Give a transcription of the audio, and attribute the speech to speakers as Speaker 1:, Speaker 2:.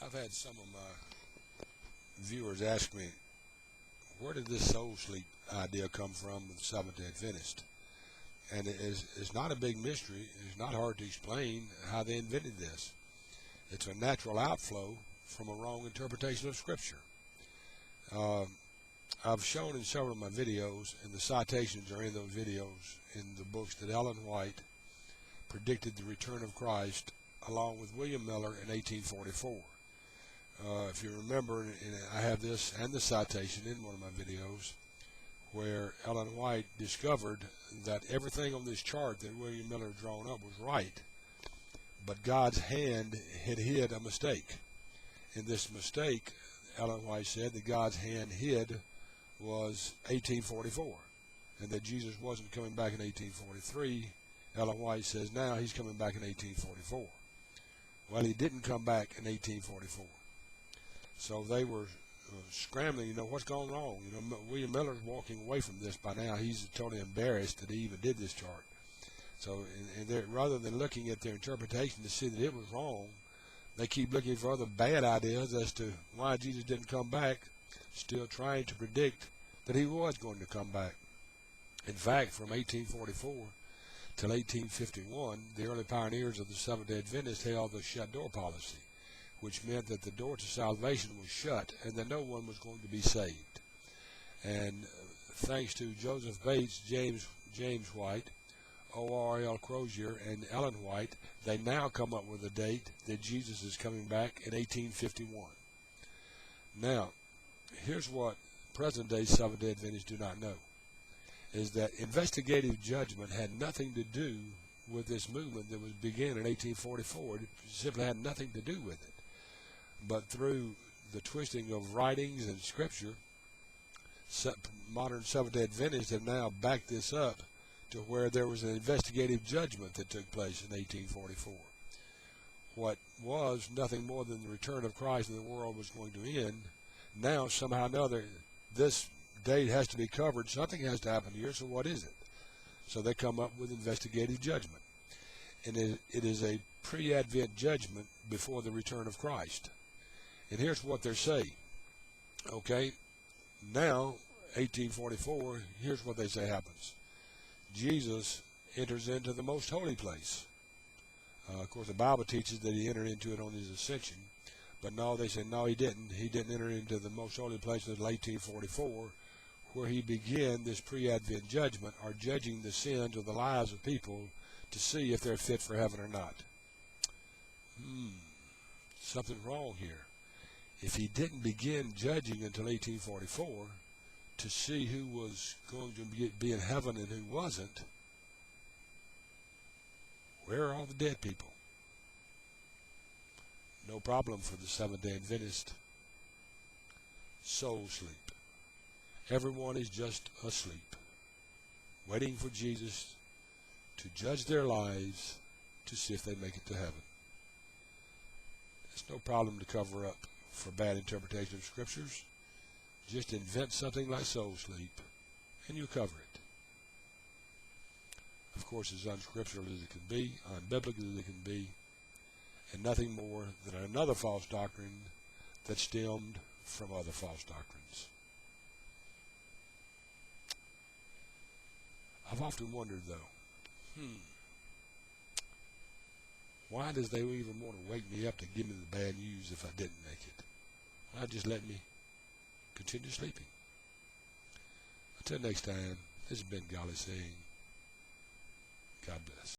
Speaker 1: I've had some of my viewers ask me, where did this soul sleep idea come from with Seventh-day Adventist? And it's not a big mystery. It's not hard to explain how they invented this. It's a natural outflow from a wrong interpretation of Scripture. I've shown in several of my videos, and the citations are in those videos, in the books, that Ellen White predicted the return of Christ along with William Miller in 1844. If you remember, and I have this and the citation in one of my videos, where Ellen White discovered that everything on this chart that William Miller had drawn up was right, but God's hand had hid a mistake. In this mistake, Ellen White said that God's hand hid was 1844, and that Jesus wasn't coming back in 1843. Ellen White says now he's coming back in 1844. Well, he didn't come back in 1844. So they were scrambling, what's going wrong? William Miller's walking away from this by now. He's totally embarrassed that he even did this chart. So, rather than looking at their interpretation to see that it was wrong, they keep looking for other bad ideas as to why Jesus didn't come back, still trying to predict that he was going to come back. In fact, from 1844 till 1851, the early pioneers of the Seventh-day Adventist held the shut door policy, which meant that the door to salvation was shut and that no one was going to be saved. And thanks to Joseph Bates, James White, O.R.L. Crozier, and Ellen White, they now come up with a date that Jesus is coming back in 1851. Now, here's what present-day Seventh-day Adventists do not know, is that investigative judgment had nothing to do with this movement that was began in 1844. It simply had nothing to do with it. But through the twisting of writings and Scripture, modern Seventh-day Adventists have now backed this up to where there was an investigative judgment that took place in 1844. What was nothing more than the return of Christ and the world was going to end, now somehow or another, this date has to be covered. Something has to happen here, so what is it? So they come up with investigative judgment. And it is a pre-Advent judgment before the return of Christ. And here's what they're saying. Okay, now, 1844, here's what they say happens. Jesus enters into the most holy place. Of course, the Bible teaches that he entered into it on his ascension. But no, they say, no, he didn't. He didn't enter into the most holy place until 1844, where he began this pre-Advent judgment, or judging the sins of the lives of people to see if they're fit for heaven or not. Something's wrong here. If he didn't begin judging until 1844 to see who was going to be in heaven and who wasn't, where are all the dead people? No problem for the Seventh-day Adventist. Soul sleep. Everyone is just asleep, waiting for Jesus to judge their lives to see if they make it to heaven. It's no problem to cover up for bad interpretation of Scriptures. Just invent something like soul sleep, and you cover it. Of course, as unscriptural as it can be, unbiblical as it can be, and nothing more than another false doctrine that stemmed from other false doctrines. I've often wondered, though, why does they even want to wake me up to give me the bad news if I didn't make it? Why just let me continue sleeping? Until next time, this has been Golly saying, God bless.